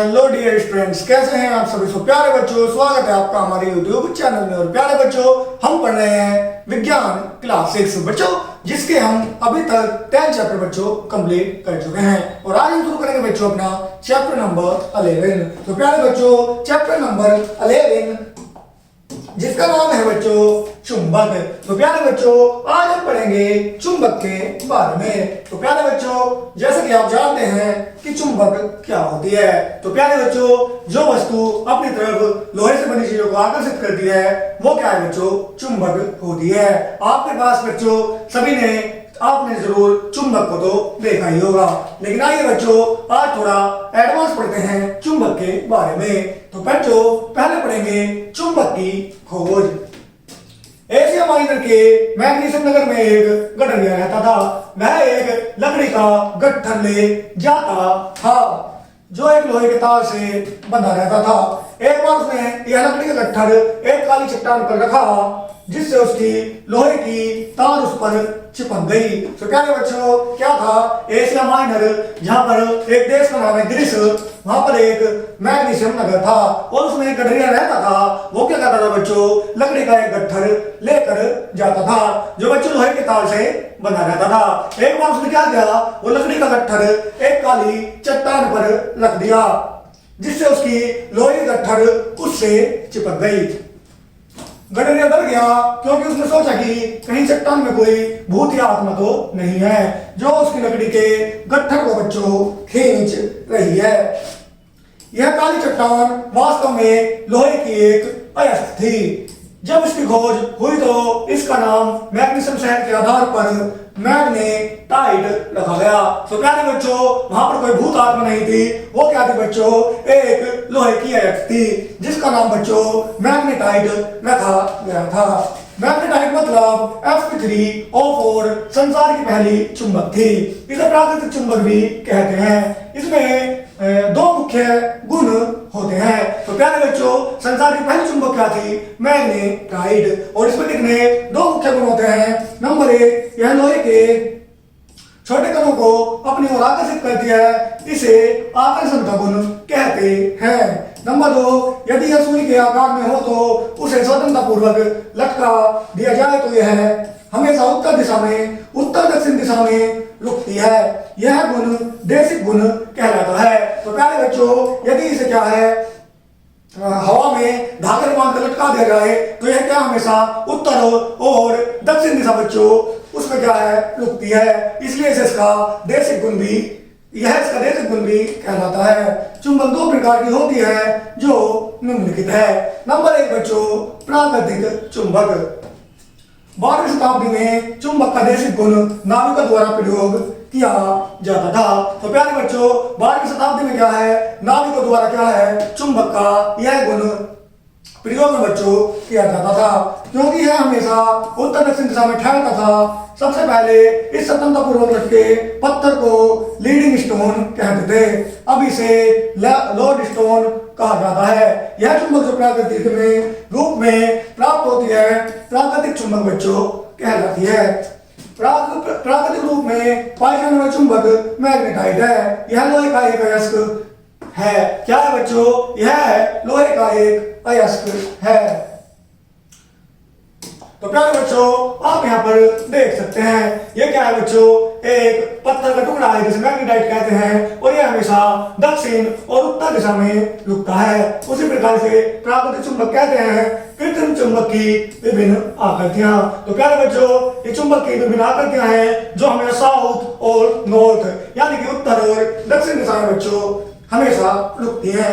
Hello dear students, कैसे हैं आप सभी। प्यारे बच्चों, स्वागत है आपका हमारे यूट्यूब चैनल में। और प्यारे बच्चों, हम पढ़ रहे हैं विज्ञान क्लास 6 बच्चों, जिसके हम अभी तक 10 चैप्टर बच्चों कंप्लीट कर चुके हैं। और आज हम शुरू करेंगे बच्चों अपना चैप्टर नंबर 11। तो प्यारे बच्चों, चैप्टर नंबर 11 जिसका नाम है बच्चों चुंबक। तो प्यारे बच्चों, आज हम पढ़ेंगे चुंबक के बारे में। तो प्यारे बच्चों, जैसे कि आप जानते हैं कि चुंबक क्या होती है। तो प्यारे बच्चों, जो वस्तु अपनी तरफ लोहे से बनी चीजों को आकर्षित करती है वो क्या है बच्चों, चुंबक होती है। आपके पास बच्चों सभी ने आपने जरूर चुंबक को तो देखा ही होगा, लेकिन आइए बच्चों आज थोड़ा एडवांस पढ़ते हैं चुंबक के बारे में। तो बच्चों पहले पढ़ेंगे चुंबक की खोज। एशिया माइनर के मैग्नीशियम नगर में एक गठरिया रहता था। वह एक लकड़ी का गट्ठर ले जाता था जो एक लोहे के तार से बंधा रहता था। एक बार उसने यह लकड़ी का गट्ठर एक काली चट्टान पर रखा, जिससे उसकी लोहे की तार उस पर चिपक गई। तो प्यारे बच्चों, क्या था, एशिया माइनर जहां पर एक देश का नाम है ग्रीस, वहां पर एक मैग्नीशियम नगर था और उसमें एक गठरिया रहता था। वो क्या करता था बच्चों, लकड़ी का एक गट्ठर लेकर जाता था जो बच्चों लोहे के तार से बना रहता था। एक बार उसने क्या किया, वो लकड़ी का गट्ठर एक काली चट्टान पर रख दिया, जिससे उसकी लोहे की गट्ठर उससे चिपक गई। गठरिया डर गया क्योंकि उसने सोचा कि कहीं चट्टान में कोई भूत या आत्मा तो नहीं है जो उसकी लकड़ी के गट्ठर को बच्चों खींच रही है। यह काली चट्टान वास्तव में लोहे की एक अयस्क थी। जब इसकी खोज हुई तो इसका नाम मैग्नीशियम शहर के आधार पर मैग्नेटाइट रखा गया। तो प्यारे बच्चों, वहां पर कोई भूत आत्मा नहीं थी, वो क्या थी बच्चों, एक लोहे की अयस्क थी जिसका नाम बच्चों मैग्नेटाइट रखा गया था। मैग्नेटाइट मतलब Sp3O4 संसार की पहली चुंबक थी। इसे प्राकृतिक चुंबक भी कहते हैं। इसमें दो मुख्य गुण होते हैं। तो प्यारे बच्चों, संसार की पहली चुंबक क्या थी, मैग्नेटाइट। और इसमें कितने दो मुख्य गुण होते हैं। नंबर 1, यह लोहे के छोटे कणों को अपनी ओर आकर्षित करती है, इसे आकर्षण का गुण कहते हैं। नंबर 2, यदि यह सूर्य के आकार में हो तो उसे स्वतंत्रता पूर्वक लटका दिया जाए तो यह हमेशा उत्तर दिशा में उत्तर दक्षिण दिशा में रुकती है। यह गुण देशिक गुण कहलाता है। तो प्यारे बच्चों, यदि इसे क्या है, हवा में धाकर बांधकर लटका दिया जाए तो यह क्या हमेशा उत्तर और दक्षिण दिशा बच्चों उसमें क्या है, रुकती है। इसलिए इसे इसका देशिक गुण भी कहलाता है। चुंबक दो प्रकार की होती है जो निम्नलिखित है। नंबर 1 बच्चों, प्राकृतिक चुंबक। 12वीं शताब्दी में चुंबक का देशिक गुण नाविकों द्वारा प्रयोग किया जाता था। तो प्यारे बच्चों, 12वीं शताब्दी में क्या है, नाविकों द्वारा क्या है, चुंबक का यह गुण प्रयोग में बच्चों किया जाता था, क्योंकि यह हमेशा उत्तर दक्षिण दिशा में ठहरता था। सबसे पहले इस स्वतंत्रतापूर्वक लटके पत्थर को लीडिंग स्टोन कहते थे, अब इसे लोड स्टोन कहा जाता है। यह चुंबक जो प्राकृतिक में रूप में प्राप्त होती है प्राकृतिक चुंबक बच्चों कहलाती है। प्राकृतिक रूप में पाए जाने वाला चुंबक मैग्नेटाइट है। यह लोहे का एक अयस्क है। क्या है बच्चों, यह लोहे का एक अयस्क है। तो प्यारे बच्चों, आप यहाँ पर देख सकते हैं ये क्या है बच्चों, एक पत्थर का टुकड़ा है जिसे मैग्नेटाइट कहते हैं और यह हमेशा दक्षिण और उत्तर दिशा में रुकता है। उसी प्रकार से प्राकृतिक चुंबक कहते हैं कृत्रिम चुंबक की विभिन्न आकृतियां। तो प्यारे बच्चों, ये चुंबक की विभिन्न आकृतियां हैं जो हमें साउथ और नॉर्थ यानी कि उत्तर और दक्षिण दिशा में बच्चों हमेशा रुकती है।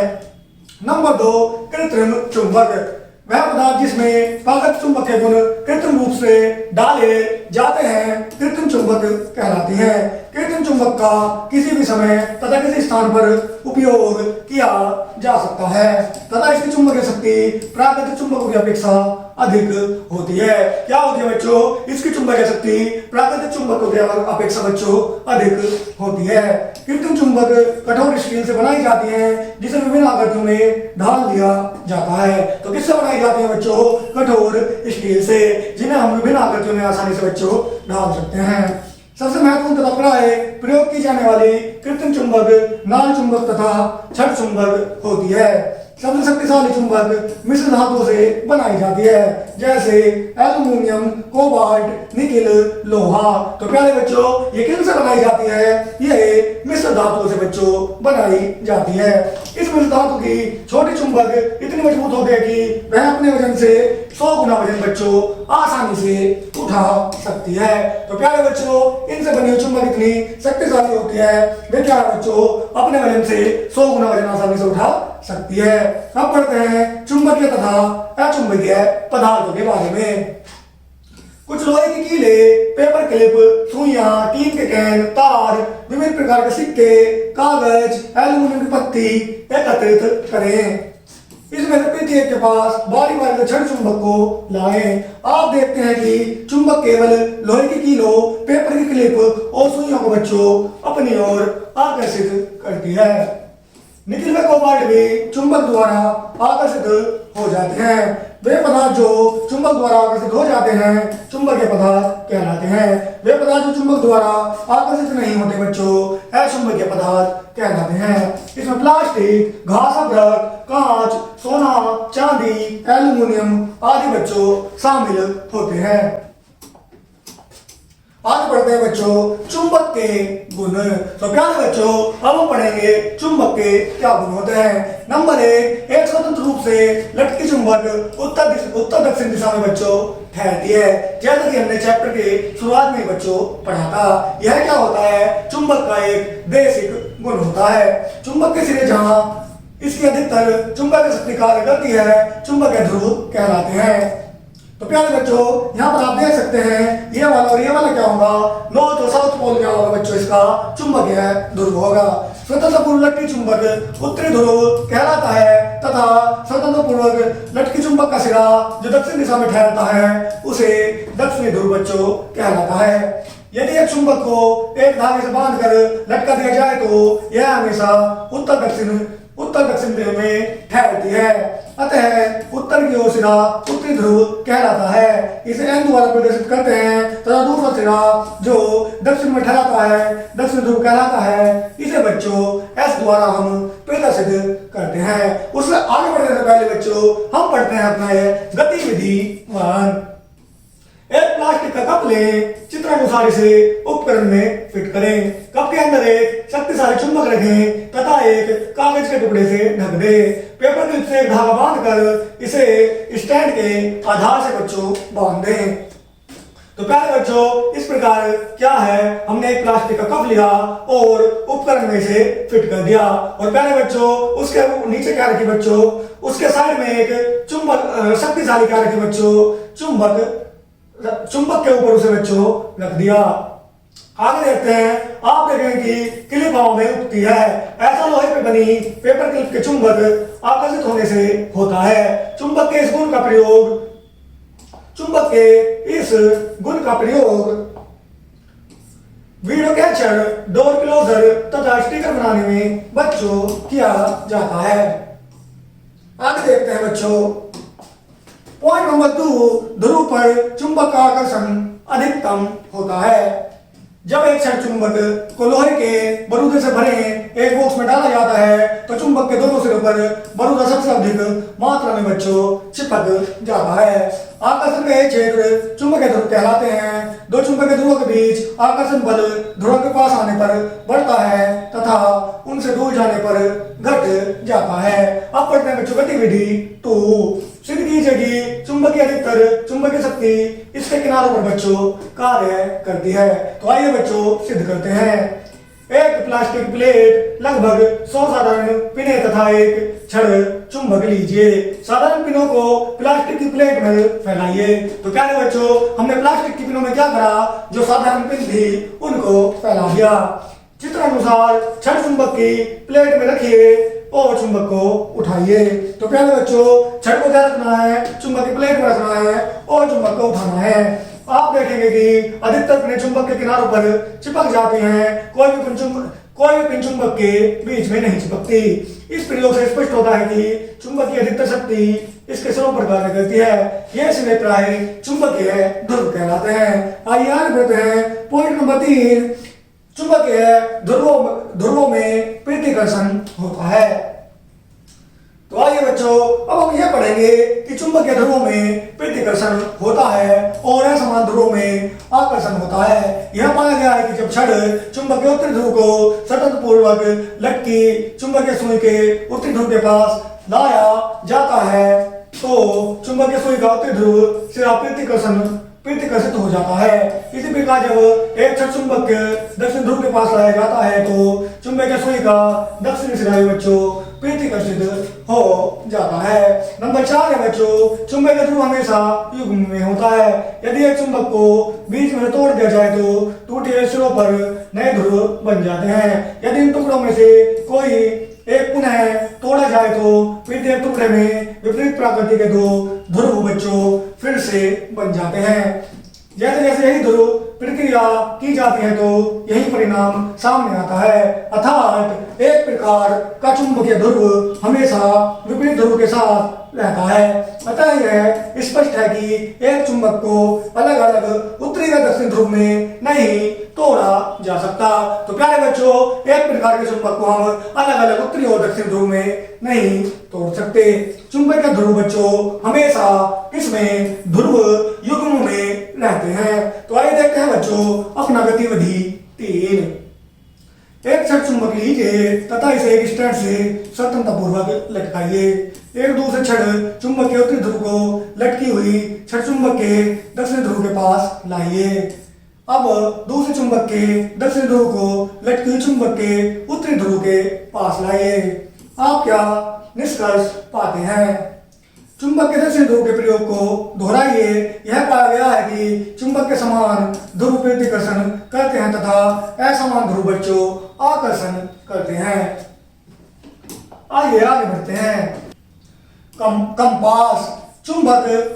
नंबर 2, कृत्रिम चुंबक। वह पदार्थ जिसमें प्राकृतिक चुंबक के गुण कृत्रिम रूप से डाले जाते हैं कृत्रिम चुंबक कहलाती है। कृत्रिम चुंबक का किसी भी समय तथा किसी स्थान पर उपयोग किया जा सकता है तथा इसकी चुंबकीय शक्ति प्राकृतिक चुंबकों की अपेक्षा अधिक होती है। क्या होती है बच्चों, इसकी चुंबकीय शक्ति प्राकृतिक चुंबकों की अपेक्षा बच्चों अधिक होती है। कृत्रिम चुंबक कठोर स्टील से बनाई जाती है जिसे विभिन्न आकृतियों में ढाल दिया जाता है। तो किससे बनाई जाती है बच्चों, कठोर स्टील से, जिन्हें हम विभिन्न आकृतियों में आसानी से बच्चों ढाल सकते हैं। सबसे महत्वपूर्ण तथा बड़ा है प्रयोग की जाने वाली कृत्रिम चुंबक नाल चुंबक तथा छड़ चुंबक होती है। सबसे शक्तिशाली चुंबक मिश्र धातुओं से बनाई जाती है, जैसे एल्यूमिनियम, कोबाल्ट, निकिल, लोहा। तो प्यारे बच्चों, ये किनसे बनाई जाती है? ये मिश्र धातुओं से बच्चों बनाई जाती है। इस मिश्र धातु की छोटी चुंबक इतनी मजबूत होती है कि वह अपने वजन से 100 गुना वजन बच्चों आसानी से उठा सकती है। तो प्यारे बच्चों, इनसे बनी हुई चुंबक इतनी शक्तिशाली होती है, वे क्या बच्चों अपने वजन से 100 गुना वजन आसानी से उठा सकती है। अब पढ़ते हैं चुंबकीय तथा अचुंबकीय पदार्थों के बारे में। कुछ लोहे की कीले, पेपर क्लिप, सुइयां, टीन के कैन, तार, विभिन्न प्रकार के सिक्के, कागज, एल्यूमिनियम की पत्ती एकत्रित करें। इसमें से प्रत्येक के पास बारी बारी छड़ चुंबक को लाएं। आप देखते हैं कि चुंबक केवल लोहे की कीलों, पेपर की क्लिप और सुइयों को बच्चों अपनी ओर आकर्षित करती है। निकिल व कोबाल्ट भी चुंबक द्वारा आकर्षित हो जाते हैं। वे पदार्थ जो चुंबक द्वारा आकर्षित हो जाते हैं चुंबकीय पदार्थ कहलाते हैं। वे पदार्थ जो चुंबक द्वारा आकर्षित नहीं होते बच्चों अचुंबकीय पदार्थ कहलाते हैं। इसमें प्लास्टिक, घास अभ्रक, कांच, सोना, चांदी, एल्यूमिनियम आदि बच्चों शामिल होते हैं। आज पढ़ते हैं बच्चों चुंबक के गुण। तो प्यारे बच्चों, अब हम पढ़ेंगे चुंबक के क्या गुण होते हैं। नंबर 1, एक स्वतंत्र रूप से लटकी चुंबक उत्तर दक्षिण दिशा में बच्चों ठहरती है, जैसा कि हमने चैप्टर के शुरुआत में बच्चों पढ़ा था। यह क्या होता है? चुंबक का एक बेसिक गुण होता है। चुंबक के सिरे जहां इसकी अधिकतर चुंबक शक्ति कार्य करती है चुंबकीय ध्रुव कहलाते हैं। तो प्यारे बच्चों, यहाँ पर आप देख सकते हैं ये वाला और ये वाला क्या होगा? नॉर्थ और साउथ पोल क्या होगा बच्चों? इसका चुंबकीय ध्रुव होगा। स्वतंत्र पूर्व लटकी चुंबक उत्तरी ध्रुव कहलाता है तथा स्वतंत्र पूर्वक लटकी चुंबक का सिरा जो दक्षिण दिशा में ठहरता है उसे दक्षिणी ध्रुव बच्चों कहलाता है। यदि एक चुंबक को एक धागे से बांधकर लटका दिया जाए तो यह हमेशा उत्तर दक्षिण दिशा में ठहरती है। अतः उत्तर की ओर सिरा उत्तरी ध्रुव कहलाता है। इसे एन द्वारा प्रदर्शित करते हैं तथा दूसरा सिरा जो दक्षिण में ठहराता है दक्षिण ध्रुव कहलाता है। इसे बच्चों एस द्वारा हम प्रदर्शित करते हैं। उससे आगे बढ़ने से पहले बच्चों हम पढ़ते हैं अपना गतिविधि 1। एक प्लास्टिक का कप लें, चित्रानुसार इसे उपकरण में फिट करें। कप के अंदर एक शक्तिशाली चुंबक रखें तथा एक कागज के टुकड़े से ढक दें। पेपर क्लिप से एक धागा बांधकर इसे स्टैंड के आधार से बच्चों बांध दें। तो प्यारे बच्चों, इस प्रकार क्या है, हमने एक प्लास्टिक का कप लिया और उपकरण में इसे फिट कर दिया। और प्यारे बच्चों, उसके नीचे क्या रखी बच्चों? उसके साइड में एक चुंबक शक्तिशाली क्या रखी बच्चों? चुंबक के ऊपर उसे बच्चों रख दिया। आगे देखते हैं, आप देखेंगे कि क्लिप हवा में उठती है। ऐसा लोहे पे बनी पेपर क्लिप के चुंबक आकर्षित होने से होता है। चुंबक के इस गुण का प्रयोग वीडियो कैचर, डोर क्लोजर तथा स्टिकर बनाने में बच्चों किया जाता है। आगे देखते हैं बच्चों पॉइंट नंबर 2, ध्रुव पर चुंबक का आकर्षण अधिकतम होता है। जब एक छड़ चुंबक को लोहे के बरूदे से भरे एक बॉक्स में डाला जाता है तो चुंबक के दोनों सिरों पर बरूदा सबसे अधिक मात्रा में बच्चों चिपक जाता है। आकर्षण के क्षेत्र चुंबकीय ध्रुव कहलाते हैं। दो चुंबकीय ध्रुवों के बीच आकर्षण बल ध्रुव के पास आने पर बढ़ता है तथा उनसे दूर जाने पर घट जाता है। अब पढ़ते हैं बच्चों गतिविधि 2। सिद्ध कीजिए कि चुंबकीय अधिकतर चुंबकीय शक्ति इसके किनारों पर बच्चों कार्य करती है। तो आइए बच्चों सिद्ध करते हैं। एक प्लास्टिक प्लेट, लगभग 100 साधारण पिने तथा एक छड़ चुंबक लीजिए। साधारण पिनों को प्लास्टिक की प्लेट में फैलाइए। तो प्यारे बच्चों, हमने प्लास्टिक की पिनों में क्या करा? जो साधारण पिन थी उनको फैला दिया। चित्रानुसार छड़ चुंबक की प्लेट में रखिए और चुंबक को उठाइए। तो प्यारे बच्चों, छड़ को क्या रखना है? चुंबक की प्लेट में रखना है और चुंबक को उठाना है। आप देखेंगे कि अधिकतर पिनें चुंबक के किनारों पर चिपक जाती हैं। कोई भी पिंड चुंबक के बीच में नहीं चिपकती। इस प्रयोग से स्पष्ट होता है कि चुंबक की अधिकतर शक्ति इसके सिरों पर कार्य करती है। ये सिरे प्राय चुंबकीय ध्रुव कहलाते हैं। आइए आगे बढ़ते हैं। पॉइंट नंबर 3, चुंबकीय ध्रुवों में प्रतिकर्षण होता है। तो आइए बच्चों, अब हम यह पढ़ेंगे कि चुंबकीय ध्रुवों में प्रतिकर्षण होता है और असमान ध्रुवों में आकर्षण होता है। यह पाया गया है कि जब क्षण चुंबकीय उत्तरी ध्रुव को स्वतंत्र पूर्वक लटकी चुंबकीय सुई के उत्तरी ध्रुव के पास लाया जाता है तो चुंबकीय सुई का उत्तरी ध्रुव सिरा प्रतिकर्षित हो जाता है। इसी प्रकार जब एक क्षण चुंबक दक्षिण ध्रुव के पास लाया जाता है तो चुंबकीय सुई का दक्षिणी सिरा बच्चों प्रतिकर्षित हो जाता है। नंबर 4 है बच्चों, चुंबकीय ध्रुव हमेशा युग्म में होता है। यदि एक चुंबक को बीच में तोड़ दिया जाए तो टूटे हुए सिरों पर नए ध्रुव बन जाते हैं। यदि इन टुकड़ों में से कोई एक पुनः तोड़ा जाए तो प्रत्येक टुकड़े में विपरीत प्रकृति के 2 ध्रुव बच्चों फिर से बन जाते हैं। जैसे जैसे यही ध्रुव प्रक्रिया की जाती है तो यही परिणाम सामने आता है, अर्थात एक प्रकार का चुंबकीय ध्रुव हमेशा विपरीत ध्रुव के साथ रहता है। अतः यह स्पष्ट है कि एक चुंबक को अलग अलग उत्तरी व दक्षिण ध्रुव में नहीं तोड़ा जा सकता। तो प्यारे बच्चों, एक प्रकार के चुंबक को हम अलग अलग उत्तरी और दक्षिण ध्रुव में नहीं तोड़ सकते। चुंबकीय ध्रुव बच्चों हमेशा इसमें ध्रुव युग्म में रहते हैं। तो आइए देखते हैं बच्चों अपना गतिविधि 3। एक क्षण चुंबक लीजिए तथा इसे एक स्टैंड से स्वतंत्रपूर्वक लटकाइए। एक दूसरे क्षण चुंबक के उत्तरी ध्रुव को लटकी हुई क्षण चुंबक के दक्षिण ध्रुव के पास लाइए। अब दूसरे चुंबक के दक्षिण ध्रुव को लटकी हुई चुंबक के उत्तरी ध्रुव के पास लाइए। आप क्या निष्कर्ष पाते हैं? चुंबक के दक्षिण ध्रुव के प्रयोग को दोहराइए। यह पाया गया है कि चुंबक के समान ध्रुव प्रतिकर्षण करते हैं तथा असमान ध्रुव बच्चों आकर्षण करते हैं। आइए आगे बढ़ते हैं। कंपास।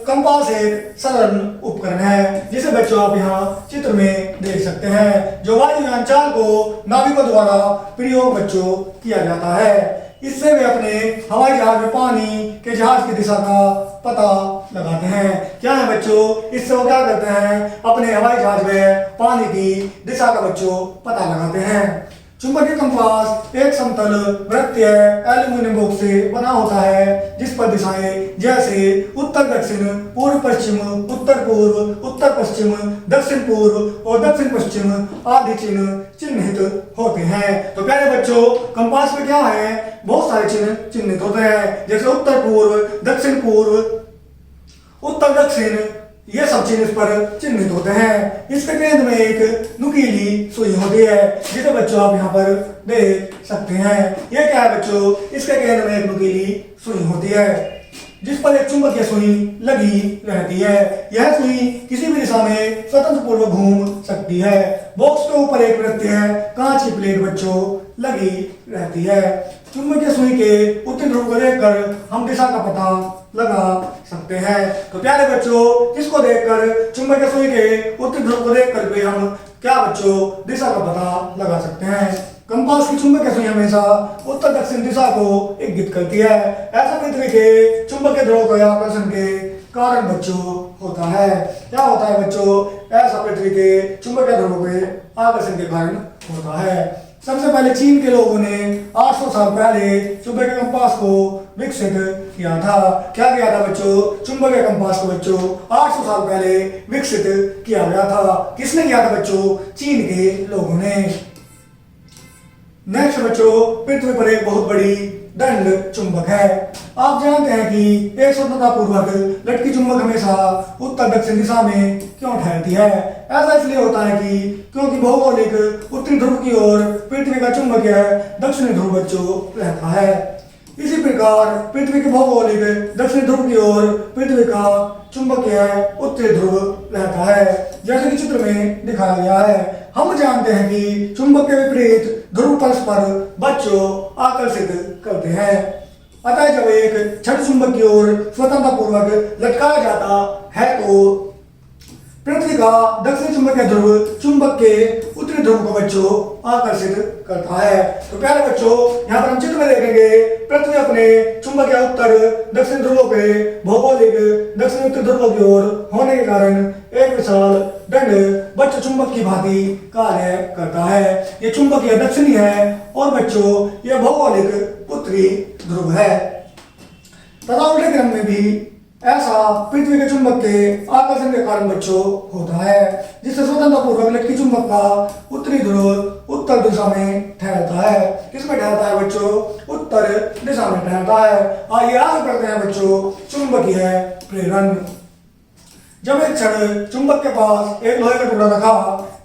कंपास एक सरल उपकरण है जिसे बच्चों आप यहाँ चित्र में देख सकते हैं, जो वायुयान चाल को नाविकों द्वारा प्रयोग बच्चों किया जाता है। इससे वे अपने हवाई जहाज में पानी के जहाज की दिशा का पता लगाते हैं। क्या है बच्चों, इससे वो क्या करते हैं, अपने हवाई जहाज में पानी की दिशा का बच्चों पता लगाते हैं। चुंबकीय कंपास एक समतल वृत्तीय एल्यूमिनियम बॉक्स से बना होता है जिस पर दिशाएं जैसे उत्तर दक्षिण, पूर्व पश्चिम, उत्तर पूर्व, उत्तर पश्चिम, दक्षिण पूर्व और दक्षिण पश्चिम आदि चिन्ह चिन्हित होते हैं। तो प्यारे बच्चों, कंपास में क्या है, बहुत सारे चिन्ह चिन्हित होते हैं, जैसे उत्तर पूर्व, दक्षिण पूर्व, उत्तर दक्षिण, ये सब चिन्ह इस पर चिन्हित होते हैं। इसके केंद्र में एक नुकीली सुई होती है जिसे बच्चों आप यहाँ पर देख सकते हैं। ये क्या है बच्चों, इसके केंद्र में एक नुकीली सुई होती है जिस पर एक चुंबकीय सुई लगी रहती है। यह सुई किसी भी दिशा में स्वतंत्र पूर्वक घूम सकती है। बॉक्स के ऊपर एक वृत्तीय कांच की प्लेट बच्चों लगी रहती है। चुंबकीय सुई के उत्तरी ध्रुव को देखकर हम दिशा का पता लगा सकते हैं। तो प्यारे बच्चों, इसको देखकर चुंबकीय सुई के उत्तरी ध्रुव को देखकर भी हम क्या बच्चों दिशा का पता लगा सकते हैं। कंपास की चुंबकीय सुई हमेशा उत्तर दक्षिण दिशा को इंगित करती है। ऐसा पृथ्वी के चुंबकीय ध्रुव के आकर्षण के कारण बच्चों होता है। क्या होता है बच्चों, ऐसा पृथ्वी के चुंबकीय ध्रुव के आकर्षण के कारण होता है। सबसे पहले चीन के लोगों ने 800 साल पहले चुंबकीय कंपास को विकसित किया था। क्या किया था बच्चों, चुंबकीय कंपास को बच्चों 800 साल पहले विकसित किया गया था। किसने किया था बच्चों, चीन के लोगों ने। नेक्स्ट बच्चों, पृथ्वी पर एक बहुत बड़ी दंड चुंबक है। आप जानते हैं कि एक स्वतंत्रता पूर्वक लटकी चुंबक हमेशा उत्तर दक्षिण दिशा में क्यों ठहरती है? ऐसा इसलिए होता है कि क्योंकि भौगोलिक उत्तरी ध्रुव की ओर पृथ्वी का चुंबकीय दक्षिणी ध्रुव बच्चों रहता है। इसी प्रकार पृथ्वी के भौगोलिक दक्षिण ध्रुव की ओर पृथ्वी का चुंबकीय उत्तरी ध्रुव रहता है, जैसे कि चित्र में दिखाया गया है। हम जानते हैं कि चुंबक के विपरीत ध्रुव परस्पर बच्चों आकर्षित करते हैं। अतः जब एक क्षण चुंबक की ओर स्वतंत्रता पूर्वक लटकाया जाता है तो पृथ्वी का दक्षिणी चुंबकीय ध्रुव चुंबक के उत्तरी उत्तरी ध्रुव को बच्चों आकर्षित करता है। तो प्यारे बच्चों यहाँ पर हम चित्र में देखेंगे पृथ्वी अपने चुंबकीय उत्तर दक्षिण ध्रुवों के भौगोलिक दक्षिण उत्तर ध्रुवों की ओर होने के कारण एक विशाल दंड बच्चों चुंबक की भांति कार्य करता है। ये चुंबकीय दक्षिणी है और बच्चों ये भौगोलिक उत्तरी ध्रुव है। तथा उल्टे क्रम में भी ऐसा पृथ्वी के चुंबक के आकर्षण के कारण बच्चों होता है, जिससे स्वतंत्र पूर्वक लटकी चुंबक का उत्तरी ध्रुव उत्तर दिशा में ठहरता है। किसमें ठहरता है बच्चों? उत्तर दिशा में ठहरता है। आइए आगे बढ़ते हैं बच्चों चुंबकीय प्रेरण। जब एक क्षण चुंबक के पास एक लोहे का टुकड़ा रखा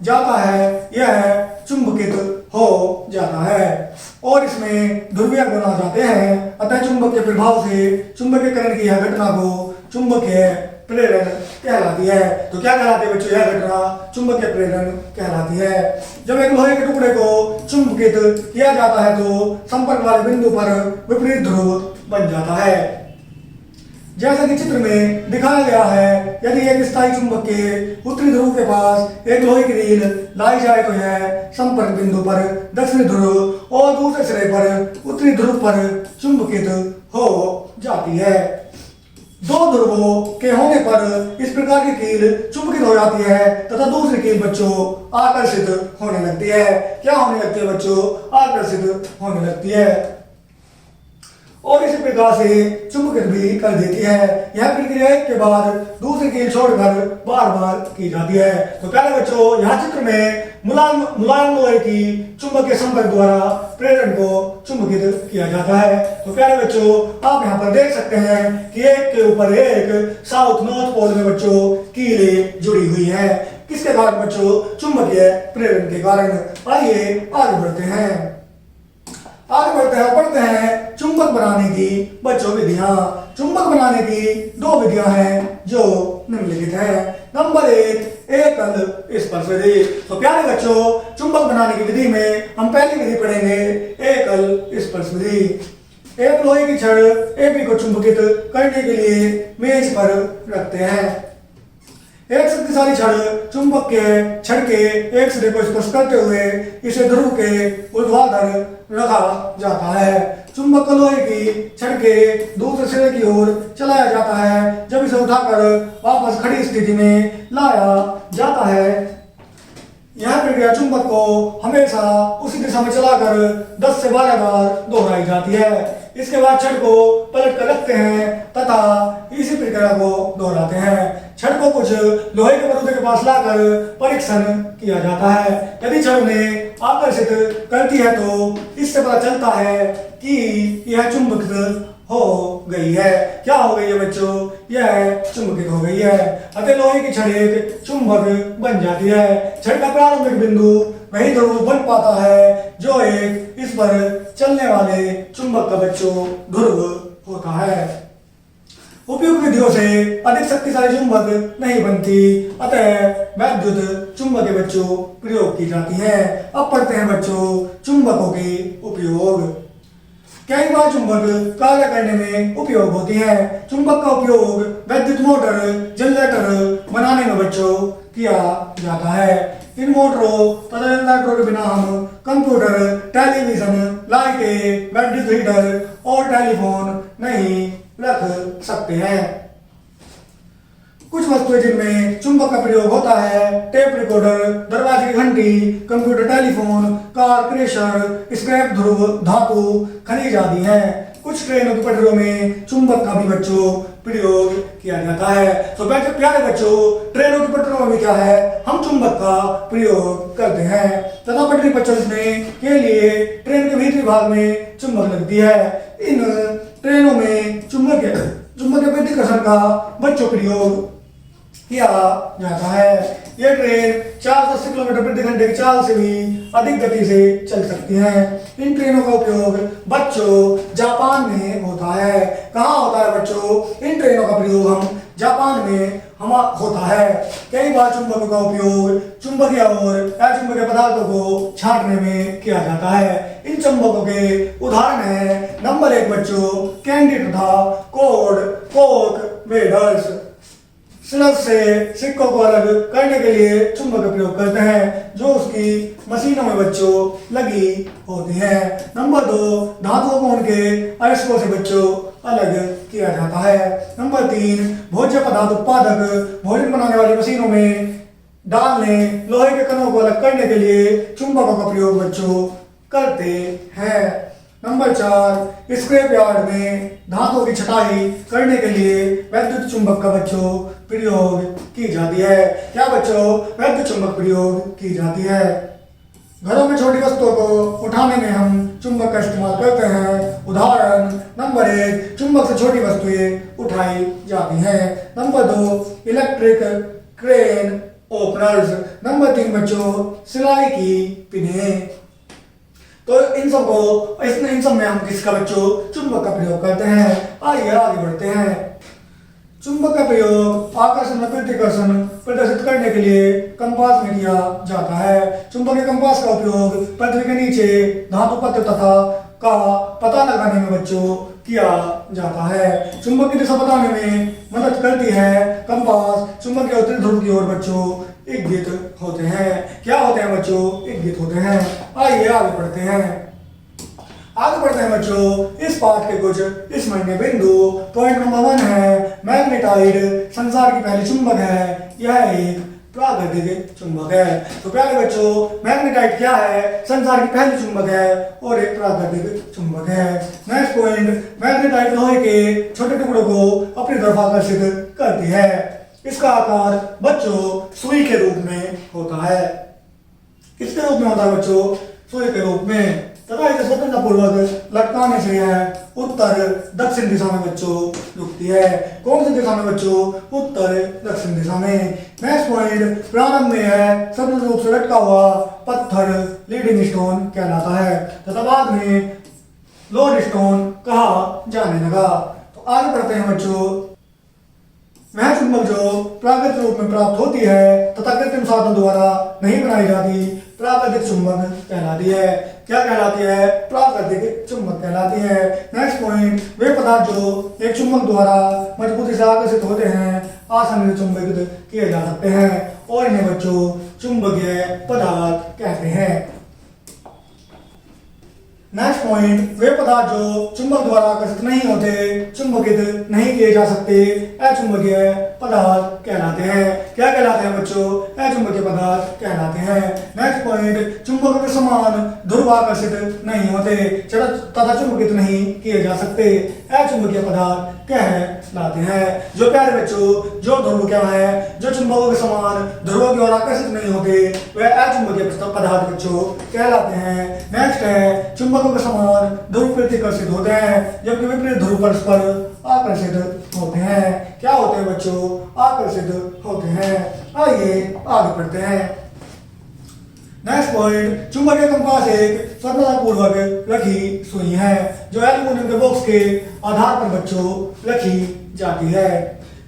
जाता है, यह चुंबकित हो जाता है और इसमें ध्रुवीय गुण आ जाते हैं। अतः चुंबक के प्रभाव से चुंबकीकरण की यह घटना को चुंबकीय प्रेरण कहलाती है। तो क्या कहलाती है बच्चों? यह घटना चुंबकीय प्रेरण कहलाती है। जब एक लोहे के टुकड़े को चुंबकित किया जाता है तो संपर्क वाले बिंदु पर विपरीत ध्रुव बन जाता है। जैसा कि चित्र में दिखाया गया है, यदि एक स्थायी चुंबक के उत्तरी ध्रुव के पास एक लोहे की रील लाई जाए तो यह संपर्क बिंदु पर दक्षिणी ध्रुव और दूसरे सिरे पर उत्तरी ध्रुव पर चुंबकित हो जाती है। दो ध्रुवों के होने पर इस प्रकार की कील चुंबकित हो जाती है तथा दूसरी कील बच्चों आकर्षित होने लगती है। क्या होने लगती है बच्चों? आकर्षित होने लगती है और इसी प्रकार से चुंबकित भी कर देती है। यह प्रक्रिया एक के बाद दूसरी कील छोड़कर बार बार की जाती है। तो प्यारे बच्चों यहाँ चित्र में मुलायम लोहे की चुंबकीय संपर्क द्वारा प्रेरण को चुंबकित किया जाता है। तो प्यारे बच्चों आप यहाँ पर देख सकते हैं कि एक के ऊपर एक साउथ नॉर्थ पोल में बच्चों कीलें जुड़ी हुई है। किसके कारण बच्चों? चुंबकीय प्रेरण के कारण। आइए आगे बढ़ते हैं पढ़ते हैं चुंबक बनाने की बच्चों विधियां। चुंबक बनाने की दो विधियां हैं जो निम्नलिखित हैं। नंबर एक एकल स्पर्श विधि। तो प्यारे बच्चों चुंबक बनाने की विधि में हम पहली विधि पढ़ेंगे एकल स्पर्श विधि। एक लोहे की छड़ एपी को चुंबकित करने के लिए मेज पर रखते हैं। एक शक्तिशाली छड़ चुंबक के छड़ के एक सिरे को स्पर्श करते हुए इसे ध्रुव के ऊर्ध्वाधर रखा जाता है। चुंबक को लोहे की छड़ के दूसरे सिरे की ओर चलाया जाता है। जब इसे उठाकर वापस खड़ी स्थिति में लाया जाता है, यह प्रक्रिया चुंबक को हमेशा उसी दिशा में चलाकर 10 से 12 बार दोहराई जाती है। इसके बाद छड़ को पलट कर रखते हैं तथा इसी प्रक्रिया को दोहराते हैं। छड़ को कुछ लोहे के बरूदे के पास लाकर परीक्षण किया जाता है। यदि छड़ उन्हें आकर्षित करती है तो इससे पता चलता है कि यह चुंबकित हो गई है। क्या हो गई है बच्चों? यह चुंबकित हो गई है। अतः लोहे की छड़ एक चुंबक बन जाती है। छड़ का प्रारंभिक बिंदु वही ध्रुव बन पाता है जो एक इस पर चलने वाले चुंबक का बच्चों ध्रुव होता है। उपयुक्त विधियों से अधिक शक्तिशाली चुंबक नहीं बनती, अतः वैद्युत चुंबक के बच्चों प्रयोग की जाती है। अब पढ़ते हैं बच्चों चुंबकों के उपयोग। कई बार चुंबक कार्य करने में उपयोग होती है। चुंबक का उपयोग वैद्युत मोटर जनरेटर बनाने में बच्चों किया जाता है। इन मोटरों तथा जनरेटरों के बिना हम कंप्यूटर, टेलीविजन, लाइटें, विद्युत हीटर और टेलीफोन नहीं रख सकते हैं। कुछ वस्तुएं जिनमें चुंबक का प्रयोग होता है टेप रिकॉर्डर, दरवाजे की घंटी, computer, telephone, car, crusher, scrap ध्रुव धातु, खनिज आदि हैं। कुछ ट्रेनों की पटरियों में चुंबक का भी बच्चों प्रयोग किया जाता है। तो प्यारे बच्चों ट्रेनों की पटरियों में भी क्या है? हम चुंबक का प्रयोग करते हैं तथा पटरी पर चलने के लिए ट्रेन के भीतरी भाग में चुंबक लगती है। इन ट्रेनों में चुंबकीय प्रतिकर्षण का बच्चों प्रयोग किया जाता है। यह ट्रेन 480 किलोमीटर प्रति घंटे की चाल से भी अधिक गति से चल सकती हैं। इन ट्रेनों का उपयोग बच्चों जापान में होता है। कहाँ होता है बच्चों? इन ट्रेनों का प्रयोग हम जापान में होता है। कई बार चुंबकों का उपयोग चुंबकीय और अचुंबकीय पदार्थों को छांटने में किया जाता है। इन चुंबकों के उदाहरण है नंबर 1 बच्चों कैंडी तथा कोड, कोक, वेडर्स। सिलक से सिक्कों को अलग करने के लिए चुंबक का प्रयोग करते हैं जो उसकी मशीनों में बच्चों लगी होती है। नंबर 2, धातुओं को उनके अयस्कों से बच्चों अलग किया जाता है। नंबर 3, भोज्य पदार्थ उत्पादक भोजन बनाने वाली मशीनों में डालने लोहे के कणों को अलग करने के लिए चुंबकों का प्रयोग बच्चों करते हैं। नंबर 4, स्क्रैप यार्ड में धातुओं की छटाई करने के लिए वैद्युत चुंबक का बच्चों प्रयोग की जाती है। क्या बच्चों? वैद्युत चुंबक प्रयोग की जाती है। घरों में छोटी वस्तुओं को उठाने में हम चुंबक का इस्तेमाल करते हैं। उदाहरण नंबर 1, चुंबक से छोटी वस्तुएं उठाई जाती हैं। Number 2, electric crane openers. Number 3 बच्चों, सिलाई की पिनें। तो इन सब में हम किसका बच्चों चुंबक का प्रयोग करते हैं। आइए आगे बढ़ते हैं। चुंबक का प्रयोग आकर्षण और प्रतिकर्षण प्रदर्शित करने के लिए कंपास में किया जाता है। चुंबकीय कंपास का उपयोग पृथ्वी के नीचे धातु पत्र तथा का पता लगाने में बच्चों किया जाता है। चुंबक की दिशा बताने में मदद करती है। कंपास चुंबक के उत्तरी ध्रुव की ओर बच्चों इंगित होते हैं। क्या होते हैं बच्चों? इंगित होते हैं। आइए आगे बढ़ते हैं। बच्चों इस पाठ के कुछ स्मरणीय बिंदु। पॉइंट नंबर 1 है मैग्नेटाइट संसार की पहली चुंबक है। यह एक प्राकृतिक चुंबक है। तो प्यारे बच्चों, मैग्नेटाइट क्या है? संसार की पहली चुंबक है और एक प्राकृतिक चुंबक है। नेक्स्ट पॉइंट, मैग्नेटाइट लोहे के छोटे टुकड़ों को अपनी तरफ आकर्षित करती है। इसका आकार बच्चों सुई के रूप में होता है। किसके रूप में होता है बच्चों? सुई के रूप में। तथा इसे स्वतंत्रता पूर्वक लटकाने से यह उत्तर दक्षिण दिशा में बच्चों रुकती है। कौन सी दिशा में बच्चों? उत्तर दक्षिण दिशा में। नेक्स्ट पॉइंट, प्रारंभ में है स्वतंत्र रूप से लटका हुआ पत्थर लीडिंग स्टोन कहलाता है तथा बाद में लोड स्टोन कहा जाने लगा। तो आगे बढ़ते हैं बच्चों। वह चुंबक जो प्राकृतिक रूप में प्राप्त होती है तथा कृत्रिम साधनों द्वारा नहीं बनाई जाती प्राकृतिक चुंबक कहलाती है। क्या कहलाती है? प्राकृतिक चुंबक कहलाती है। नेक्स्ट पॉइंट, वे पदार्थ जो एक चुंबक द्वारा मजबूती से आकर्षित होते हैं आसानी से चुंबकित किए जा सकते हैं और इन्हें बच्चों चुंबकीय पदार्थ कहते हैं। नेक्स्ट पॉइंट, वे पदार्थ जो चुंबक द्वारा आकर्षित नहीं होते चुंबकित नहीं किए जा सकते अचुंबकीय पदार्थ कहलाते हैं। क्या कहलाते हैं बच्चों? अचुंबकीय पदार्थ कहलाते हैं। नेक्स्ट पॉइंट, चुंबक के समान ध्रुव आकर्षित नहीं होते तथा चुंबकित नहीं किए जा सकते अचुंबकीय पदार्थ कहलाते हैं। जो प्यारे बच्चों, जो ध्रुव क्या है? जो चुंबकों के समान ध्रुवों की ओर आकर्षित नहीं होते वह अचुंबकीय पदार्थ बच्चों कहलाते हैं। नेक्स्ट है चुंबकों के समान ध्रुव प्रतिकर्षित होते हैं जबकि विपरीत ध्रुव परस्पर आकर्षित होते हैं। क्या होते हैं बच्चों? आकर्षित होते हैं। आइए आगे बढ़ते हैं। नेक्स्ट पॉइंट, चुंबकीय कंपास एक स्वतंत्रतापूर्वक रखी सुई है जो एल्युमिनियम के बॉक्स के आधार पर बच्चों रखी जाती है।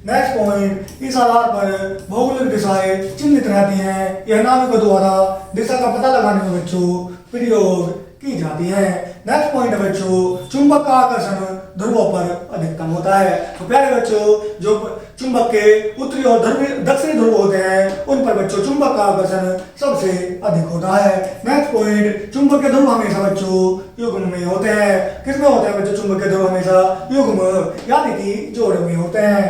नेक्स्ट पॉइंट, इस आधार पर भौगोलिक दिशाएं चिन्हित रहती हैं। यह नाविकों द्वारा दिशा का पता लगाने में बच्चों प्रयोग की जाती है। नेक्स्ट पॉइंट है बच्चों, चुंबक का आकर्षण ध्रुवों पर अधिकतम होता है। तो प्यारे बच्चों, जो चुंबक के उत्तरी और दक्षिणी ध्रुव होते हैं उन पर बच्चों चुंबक का आकर्षण सबसे अधिक होता है। नेक्स्ट पॉइंट, चुंबक के ध्रुव हमेशा बच्चों युग्म में होते हैं। किसमें होते हैं बच्चों? चुंबक के ध्रुव हमेशा युग्म यानी कि जोड़ में होते हैं।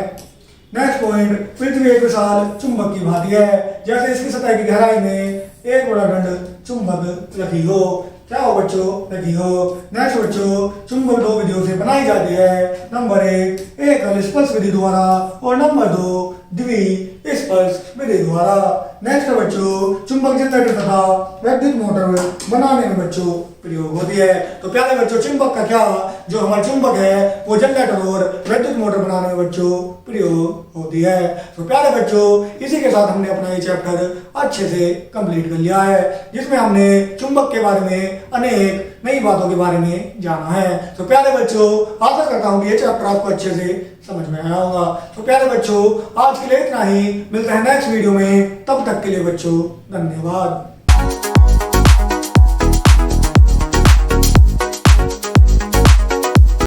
नेक्स्ट पॉइंट, पृथ्वी एक विशाल चुंबक की भांति है जैसे इसकी सतह की गहराई में एक बड़ा दंड चुंबक रखी हो। क्या हो बच्चों? रखी हो। नेक्स्ट बच्चों, चुंबक दो विधियों से बनाई जाती है। नंबर 1 एकल स्पर्श विधि द्वारा और नंबर 2 द्वि स्पर्श विधि द्वारा। नेक्स्ट बच्चों, चुंबक जनरेटर तथा वैद्युत मोटर बनाने में बच्चों प्रयोग होती है। तो प्यारे बच्चों, चुंबक का क्या? जो हमारा चुंबक है वो जनरेटर और वैद्युत मोटर बनाने में बच्चों प्रयोग होती है। तो प्यारे बच्चों, इसी के साथ हमने अपना ये चैप्टर अच्छे से कंप्लीट कर लिया है जिसमें हमने चुंबक के बारे में अनेक नई बातों के बारे में जाना है। तो प्यारे बच्चों, आशा करता हूँ ये चैप्टर आपको अच्छे से समझ में आया होगा। तो प्यारे बच्चों, आज के लिए इतना ही। मिलते हैं नेक्स्ट वीडियो में। तब तक के लिए बच्चों धन्यवाद।